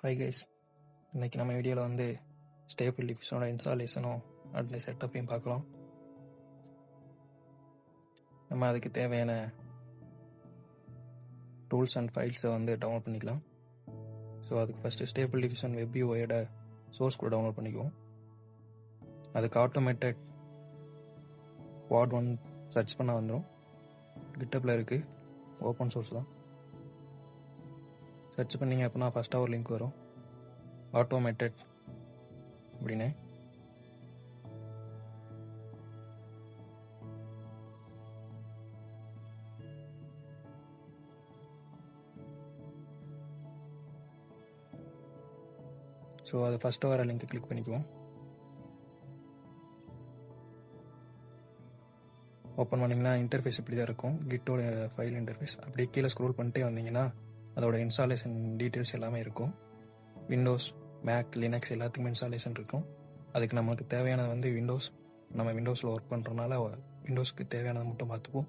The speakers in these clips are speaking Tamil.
ஹாய் கைஸ், இன்றைக்கி நம்ம வீடியோவில் வந்து ஸ்டேபிள் டிஃப்யூஷனோட இன்ஸ்டாலேஷனும் அதில் செட்டப்பையும் பார்க்கலாம். நம்ம அதுக்கு தேவையான டூல்ஸ் அண்ட் ஃபைல்ஸை வந்து டவுன்லோட் பண்ணிக்கலாம். ஸோ அதுக்கு ஃபஸ்ட்டு ஸ்டேபிள் டிஃப்யூஷன் வெப்யூஐயோட சோர்ஸ் கூட டவுன்லோட் பண்ணிக்குவோம். அதுக்கு ஆட்டோமேட்டட் வார்ட் 1 சர்ச் பண்ண வந்துடும். கிட்டப்பில் இருக்குது, ஓப்பன் சோர்ஸ் தான். சர்ச் பண்ணிங்க அப்படின்னா ஃபஸ்ட்டாக ஒரு லிங்க் வரும், ஆட்டோமேட்டட் அப்படின்னு. ஸோ அது ஃபஸ்ட்டு வர லிங்க் கிளிக் பண்ணிக்குவோம். ஓப்பன் பண்ணிங்கன்னா இன்டர்ஃபேஸ் இப்படி தான் இருக்கும், கிட்டோட ஃபைல் இன்டர்ஃபேஸ். அப்படியே கீழே ஸ்க்ரோல் பண்ணிட்டே வந்தீங்கன்னா அதோட இன்ஸ்டாலேஷன் டீட்டெயில்ஸ் எல்லாமே இருக்கும். விண்டோஸ், மேக், லினக்ஸ் எல்லாத்துக்குமே இன்ஸ்டாலேஷன் இருக்கும். அதுக்கு நமக்கு தேவையானது வந்து விண்டோஸ். நம்ம விண்டோஸில் ஒர்க் பண்ணுறதுனால விண்டோஸ்க்கு தேவையானதை மட்டும் பார்த்துப்போம்.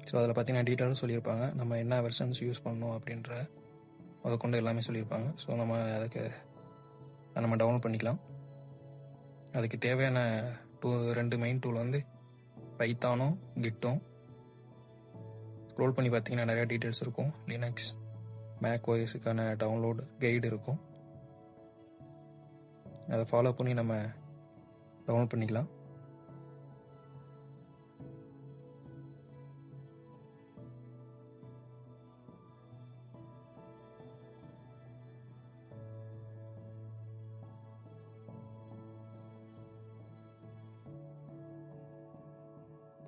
ஸோ அதில் பார்த்தீங்கன்னா டீட்டெயிலும் சொல்லியிருப்பாங்க, நம்ம என்ன வெர்ஷன்ஸ் யூஸ் பண்ணணும் அப்படின்ற அதை கொண்டு எல்லாமே சொல்லியிருப்பாங்க. ஸோ நம்ம அதுக்கு நம்ம டவுன்லோட் பண்ணிக்கலாம். அதுக்கு தேவையான ரெண்டு மெயின் டூல் வந்து பைத்தானும் கிட்டும். ஸ்க்ரோல் பண்ணி பார்த்தீங்கன்னா நிறையா டீட்டெயில்ஸ் இருக்கும். லினக்ஸ், மேக் ஓஎஸுக்கான டவுன்லோட் கைடு இருக்கும். அதை ஃபாலோ பண்ணி நம்ம டவுன்லோட் பண்ணிக்கலாம்.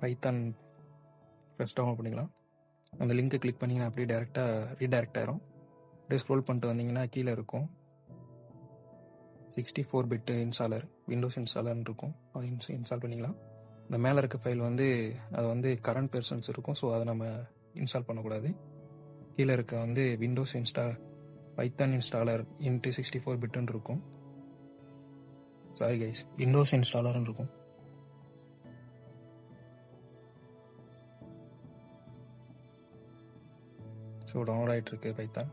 பைத்தான் ஃபஸ்ட் டவுன்லோட் பண்ணிக்கலாம். அந்த லிங்க்கை கிளிக் பண்ணிங்கன்னா அப்படியே டேரெக்டாக ரீடைரக்ட் ஆயிரும். அப்படியே ஸ்க்ரோல் பண்ணிட்டு வந்தீங்கன்னா கீழே இருக்கும் 64 பிட் இன்ஸ்டாலர், விண்டோஸ் இன்ஸ்டாலர்னு இருக்கும். அது இன்ஸ்டால் பண்ணிக்கலாம். இந்த மேலே இருக்க ஃபைல் வந்து அது வந்து கரண்ட் வெர்ஷன்ஸ் இருக்கும். ஸோ அதை நம்ம இன்ஸ்டால் பண்ணக்கூடாது. கீழே இருக்க வந்து விண்டோஸ் பைத்தான் இன்ஸ்டாலர் இன்ட்டு 64 பிட்டுன்னு இருக்கும். சாரி கைஸ், விண்டோஸ் இன்ஸ்டாலர்னு இருக்கும். ஸோ டவுன்லோட் ஆகிட்டு இருக்கு பைத்தான்.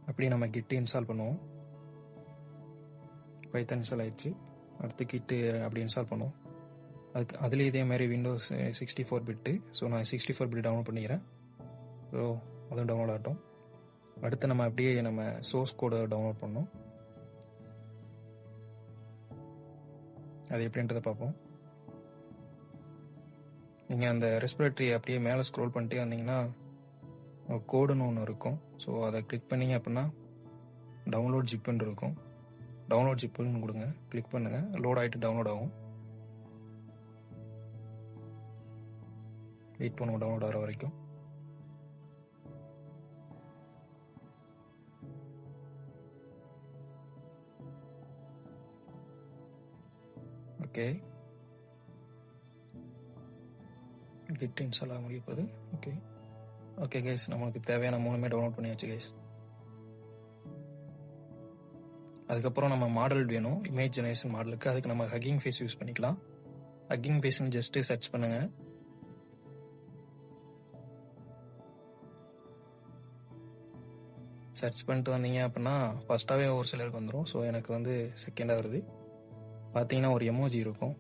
அப்படியே நம்ம கிட்டு இன்ஸ்டால் பண்ணுவோம். பைத்தான் இன்ஸ்டால் ஆயிடுச்சு. அடுத்து கிட்டு அப்படி இன்ஸ்டால் பண்ணுவோம். அதுலேயே இதே மாதிரி விண்டோஸ் 64 பிட்டு. ஸோ நான் 64 பிட் டவுன்லோட் பண்ணிக்கிறேன். ஸோ அதுவும் டவுன்லோட் ஆகட்டும். அடுத்து நம்ம அப்படியே நம்ம சோர்ஸ் கோடை டவுன்லோட் பண்ணோம். அது எப்படின்றத பார்ப்போம். நீங்கள் அந்த ரெஸ்பிரேட்டரி அப்படியே மேலே ஸ்க்ரோல் பண்ணிட்டே வந்தீங்கன்னா கோடுன்னு ஒன்று இருக்கும். ஸோ அதை கிளிக் பண்ணிங்க அப்படின்னா டவுன்லோட் ஜிப்புன்னு இருக்கும். டவுன்லோட் ஜிப்புன்னு கொடுங்க, கிளிக் பண்ணுங்கள், லோட் ஆகிட்டு டவுன்லோட் ஆகும். வெயிட் பண்ணுவோம் டவுன்லோட் ஆகிற வரைக்கும். ஓகே, கிட் இன்ஸ்டால் ஆக முடிய போகுது. ஓகே கைஸ், நம்மளுக்கு தேவையான 3மே டவுன்லோட் பண்ணியாச்சு கைஸ். அதுக்கப்புறம் நம்ம மாடல் வேணும், இமேஜ் ஜெனரேஷன் மாடலுக்கு. அதுக்கு நம்ம ஹக்கிங் ஃபேஸ் யூஸ் பண்ணிக்கலாம். ஹக்கிங் ஃபேஸ்ன்னு ஜஸ்ட்டு சர்ச் பண்ணுங்க. சர்ச் பண்ணிட்டு வந்தீங்க அப்படின்னா ஃபஸ்ட்டாகவே ஒரு சிலருக்கு வந்துடும். ஸோ எனக்கு வந்து செகண்டாக வருது. பார்த்தீங்கன்னா ஒரு எமோஜி இருக்கும்.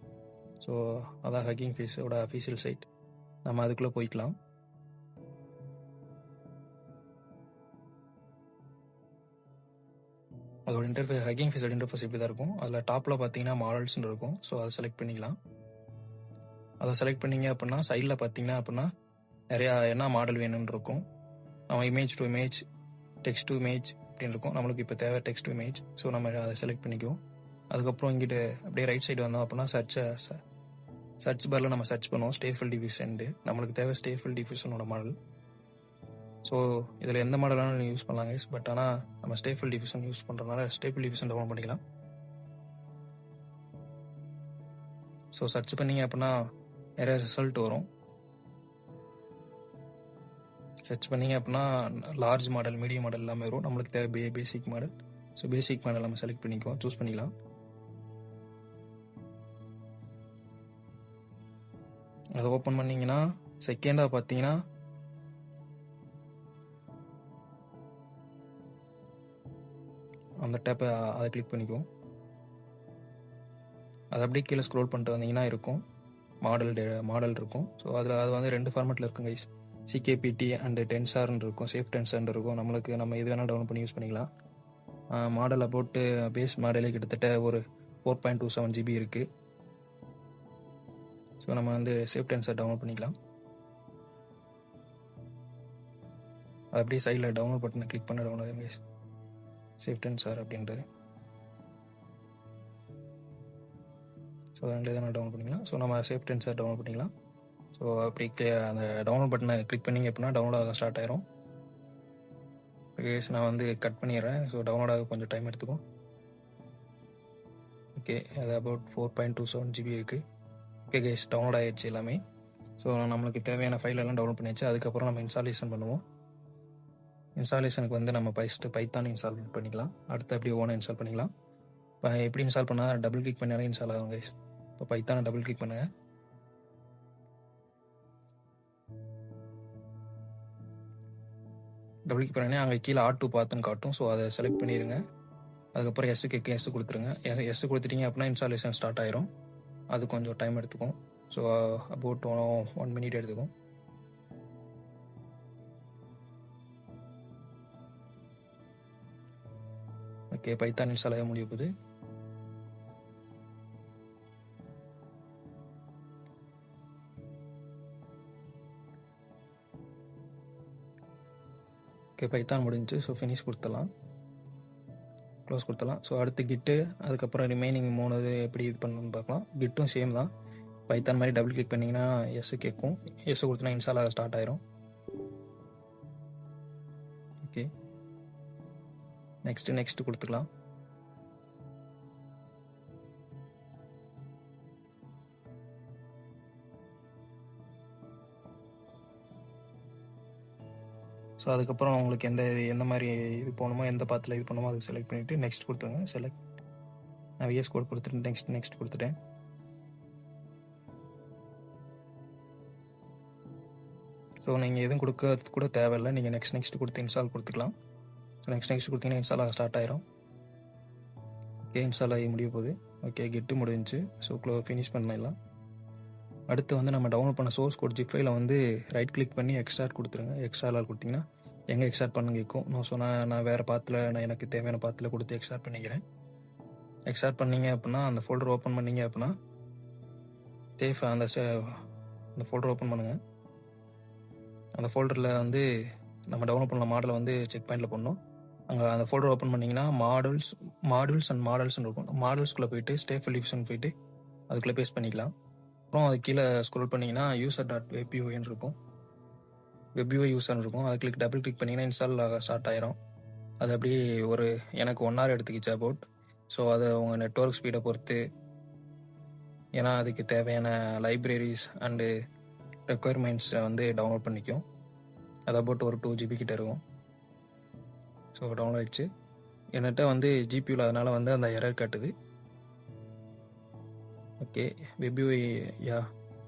ஸோ அதான் ஹக்கிங் ஃபேஸோட அஃபீஷியல் சைட். நம்ம அதுக்குள்ளே போய்க்கலாம். அதோட இன்டர்ஃபேஸ், ஹக்கிங் ஃபேஸோட இன்டர்ஃபேஸ் இப்படி தான் இருக்கும். அதில் டாப்பில் பார்த்தீங்கன்னா மாடல்ஸ்ன்னு இருக்கும். ஸோ அதை செலக்ட் பண்ணிக்கலாம். அதை செலக்ட் பண்ணிங்க அப்படின்னா சைடில் பார்த்தீங்கன்னா அப்படின்னா நிறையா என்ன மாடல் வேணும்னு இருக்கும். நம்ம image to image, text to image அப்படின்னு இருக்கும். நம்மளுக்கு இப்போ தேவை டெக்ஸ்ட் டு இமேஜ். ஸோ நம்ம அதை செலக்ட் பண்ணிக்குவோம். அதுக்கப்புறம் இங்கிட்டு அப்படியே ரைட் சைடு வந்தோம் அப்படின்னா சர்ச் பாரில் நம்ம சர்ச் பண்ணுவோம் ஸ்டேபிள் டிஃப்யூஷன். நம்மளுக்கு தேவை ஸ்டேபிள் டிஃப்யூஷனோட மாடல். ஸோ இதில் எந்த மாடலாலும் யூஸ் பண்ணலாங்க. பட் ஆனால் நம்ம ஸ்டேபிள் டிஃப்யூஷன் யூஸ் பண்ணுறதுனால ஸ்டேபிள் டிஃப்யூஷன் டவுன்லோட் பண்ணிக்கலாம். ஸோ சர்ச் பண்ணிங்க அப்படின்னா நிறைய ரிசல்ட் வரும். சர்ச் பண்ணிங்க அப்படின்னா லார்ஜ் மாடல், மீடியம் மாடல் எல்லாமே வரும். நம்மளுக்கு தேவை basic model. So basic model நம்ம செலக்ட் பண்ணிக்குவோம், சூஸ் பண்ணிக்கலாம். அதை ஓப்பன் பண்ணிங்கன்னா செகண்டாக பார்த்தீங்கன்னா அந்த டேப்பை அதை கிளிக் பண்ணிக்குவோம். அது அப்படியே கீழே ஸ்க்ரோல் பண்ணிட்டு வந்தீங்கன்னா இருக்கும் மாடல் இருக்கும். ஸோ அதில் அது வந்து 2 ஃபார்மேட்டில் இருக்கும் கைஸ். சிகேபிடி அண்டு டென்சார்னு இருக்கும், சேஃப் டென்சார்னு இருக்கும். நம்ம எது வேணால் டவுன்லோட் பண்ணி யூஸ் பண்ணிக்கலாம். மாடல் அபவுட்டு பேஸ் மாடலே கிட்டத்தட்ட ஒரு 4.27 GB இருக்குது. ஸோ நம்ம வந்து சேஃப் டென்சார் டவுன்லோட் பண்ணிக்கலாம். அது அப்படியே சைடில் டவுன்லோட் பட்டனை கிளிக் பண்ண டவுன்லோட் கைஸ், சேஃப் டென்சார் அப்படின்றது. ஸோ ரெண்டு தான் டவுன்லோட் பண்ணிக்கலாம். ஸோ நம்ம சேஃப் டென்சார் டவுன்லோட் பண்ணிக்கலாம். ஸோ அப்படி அந்த டவுன்லோட் பட்டனை கிளிக் பண்ணிங்க அப்படின்னா டவுன்லோட் ஆக ஸ்டார்ட் ஆயிரும். கேஸ் நான் வந்து கட் பண்ணிடுறேன். ஸோ டவுன்லோட் ஆக கொஞ்சம் டைம் எடுத்துக்கும். ஓகே, அது அபவுட் 4.27 GB இருக்குது. ஓகே கேஸ், டவுன்லோட் ஆகிடுச்சு எல்லாமே. ஸோ நம்மளுக்கு தேவையான ஃபைல் எல்லாம் டவுன்லோட் பண்ணியாச்சு. அதுக்கப்புறம் நம்ம இன்ஸ்டாலேஷன் பண்ணுவோம். இன்ஸ்டாலேஷனுக்கு வந்து நம்ம ஃபஸ்ட்டு பைத்தான் இன்ஸ்டால் பண்ணிக்கலாம். அடுத்து அப்படியே ஓனை இன்ஸ்டால் பண்ணிக்கலாம். இப்போ எப்படி இன்ஸ்டால் பண்ணால் டபுள் கிளிக் பண்ணாலே இன்ஸ்டால் ஆகும் கைஸ். இப்போ பைத்தானை டபுள் கிளிக் பண்ணுங்கள். டபுள் கிளிக் பண்ணி அங்கே கீழே R2 பார்த்துன்னு காட்டும். ஸோ அதை செலக்ட் பண்ணிடுங்க. அதுக்கப்புறம் எஸ் கொடுத்துருங்க. எஸ் கொடுத்துட்டீங்க அப்படின்னா இன்ஸ்டாலேஷன் ஸ்டார்ட் ஆயிரும். அது கொஞ்சம் டைம் எடுத்துக்கும். ஸோ அபவுட் 1 minute எடுத்துக்கும். ஓகே, பைத்தான் இன்ஸ்டால் ஆக முடிய போகுது. ஓகே, பைத்தான் முடிஞ்சு. ஸோ ஃபினிஷ் கொடுத்துடலாம், க்ளோஸ் கொடுத்துடலாம். ஸோ அடுத்து கிட்டு, அதுக்கப்புறம் ரிமைனிங் 3 எப்படி இது பண்ணணும்னு பார்க்கலாம். கிட்டும் சேம் தான். பைத்தான் மாதிரி டபுள் கிளிக் பண்ணிங்கன்னா எஸ் கேட்கும். எஸ் கொடுத்தனா இன்ஸ்டால் ஆக ஸ்டார்ட் ஆயிரும். ஓகே, நெக்ஸ்ட் கொடுத்துக்கலாம். ஸோ அதுக்கப்புறம் உங்களுக்கு எந்த மாதிரி இது போகணுமோ, எந்த பாத்தில் இது பண்ணணுமோ அதை செலக்ட் பண்ணிவிட்டு நெக்ஸ்ட் கொடுத்துருங்க. நான் விஎஸ் கோட் கொடுத்துட்டு நெக்ஸ்ட் கொடுத்துட்டேன். ஸோ நீங்கள் எதுவும் கொடுக்க கூட தேவையில்லை. நீங்கள் நெக்ஸ்ட் கொடுத்து இன்ஸ்டால் கொடுத்துக்கலாம். ஸோ நெக்ஸ்ட் கொடுத்தீங்கன்னா இன்ஸ்டால் ஆக ஸ்டார்ட் ஆயிரும். ஓகே, இன்ஸ்டால் ஆகி முடிய போகுது. ஓகே, கெட்டு முடிஞ்சு. ஸோ ஃபினிஷ் பண்ணிடலாம். அடுத்து வந்து நம்ம டவுன்லோட் பண்ண சோர்ஸ் கோட் ஜிப் ஃபைலை வந்து ரைட் கிளிக் பண்ணி எக்ஸ்ட்ராக்ட் கொடுத்துருங்க. எக்ஸ்ட்ராக்ட் கொடுத்தீங்கன்னா எங்கே எக்ஸ்ட்ராக்ட் பண்ண கேட்கும். நான் வேறு பாத்தில் எனக்கு தேவையான பாத்தில் கொடுத்து எக்ஸ்ட்ராக்ட் பண்ணிக்கிறேன். எக்ஸ்ட்ராக்ட் பண்ணிங்க அப்படின்னா அந்த ஃபோல்டர் ஓப்பன் பண்ணிங்க அப்படின்னா அந்த ஃபோல்டர் ஓப்பன் பண்ணுங்கள். அந்த ஃபோல்டரில் வந்து நம்ம டவுன்லோட் பண்ண மாடலை வந்து செக் பாயிண்டில் பண்ணணும். அங்கே அந்த ஃபோல்டர் ஓப்பன் பண்ணிங்கன்னா மாடல்ஸ்னு இருக்கும். மாடல்ஸ்குள்ளே போயிட்டு ஸ்டேபிள் டிவிஷன் போயிட்டு அதுக்குள்ளே பேஸ்ட் பண்ணிக்கலாம். அப்புறம் அது கீழே ஸ்க்ரோல் பண்ணிங்கன்னா user.webui இருக்கும். webui யூசர்னு இருக்கும். அது டபுள் கிளிக் பண்ணிங்கன்னா இன்ஸ்டால் ஆக ஸ்டார்ட் ஆயிரும். அது அப்படியே எனக்கு 1 hour எடுத்துக்கிச்சு அபவுட். ஸோ அது உங்கள் நெட்ஒர்க் ஸ்பீடை பொறுத்து, ஏன்னா அதுக்கு தேவையான லைப்ரரிஸ் அண்டு ரெக்குயர்மெண்ட்ஸை வந்து டவுன்லோட் பண்ணிக்கும். அது அபவுட் ஒரு 2 GB கிட்ட இருக்கும். ஸோ டவுன்லோட் ஆகிடுச்சு. என்கிட்ட வந்து ஜிபியூவில், அதனால் வந்து அந்த எரர் காட்டுது. ஓகே, webui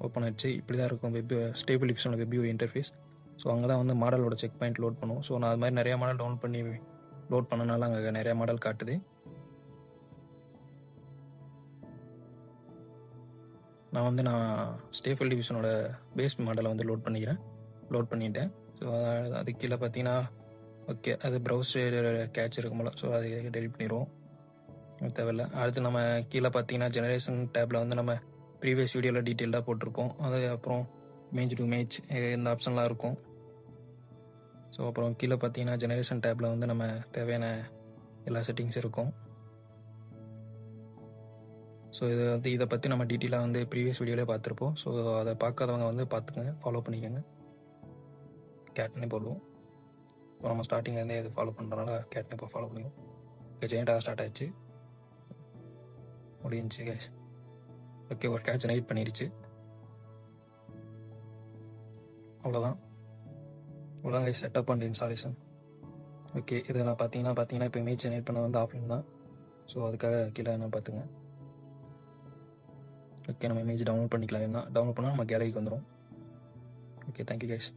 ஓப்பன் ஆகிடுச்சு. இப்படி தான் இருக்கும் ஸ்டேபிள் டிவிஷனில் webui இன்டர்ஃபேஸ். ஸோ அங்கே தான் வந்து மாடலோட செக் பாயிண்ட் லோட் பண்ணும். ஸோ நான் அது மாதிரி நிறையா மாடல் லோட் பண்ணனால அங்கே நிறையா மாடல் காட்டுது. நான் ஸ்டேபிள் டிவிஷனோட பேஸ் மாடலை வந்து லோட் பண்ணிட்டேன். ஸோ அது கீழே பார்த்தீங்கன்னா ஓகே, அது ப்ரௌசர் கேட்ச் இருக்கும்போல. ஸோ அதை டெலிட் பண்ணிடுவோம், தேவையில்லை. அடுத்து நம்ம கீழே பார்த்தீங்கன்னா ஜெனரேஷன் டேப்பில் வந்து நம்ம ப்ரீவியஸ் வீடியோவில் டீட்டெயிலாக போட்டிருப்போம். அது அப்புறம் இமேஜ் டு இமேஜ் இந்த ஆப்ஷன்லாம் இருக்கும். ஸோ அப்புறம் கீழே பார்த்தீங்கன்னா ஜெனரேஷன் டேப்பில் வந்து நம்ம தேவையான எல்லா செட்டிங்ஸும் இருக்கும். ஸோ இதை பற்றி நம்ம டீட்டெயிலாக வந்து ப்ரீவியஸ் வீடியோவிலே பார்த்துருப்போம். ஸோ அதை பார்க்காதவங்க வந்து பார்த்துக்கங்க, ஃபாலோ பண்ணிக்கோங்க. கேட்னே போடுவோம். இப்போ நம்ம ஸ்டார்டிங்லேருந்தே இது ஃபாலோ பண்ணுறதுனால கேட்னே இப்போ ஃபாலோ பண்ணிக்குவோம். ஓகே, ஜெனரேட் ஸ்டார்ட் ஆயிடுச்சு, முடிஞ்சிச்சு கைஸ். ஓகே, ஒரு கேட் ஜெனரேட் பண்ணிருச்சு, அவ்வளோதான். இவ்வளோதான் guys setup and installation. Okay, இதில் பார்த்தீங்கன்னா இப்போ இமேஜ் ஜெனரேட் பண்ண வந்து ஆஃப்லைன் தான். ஸோ அதுக்காக கீழே என்ன பார்த்துங்க. ஓகே, நம்ம இமேஜ் டவுன்லோட் பண்ணிக்கலாம். வேணா டவுன்லோட் பண்ணால் நம்ம கேலரிக்கு வந்துடும். Okay, thank you guys.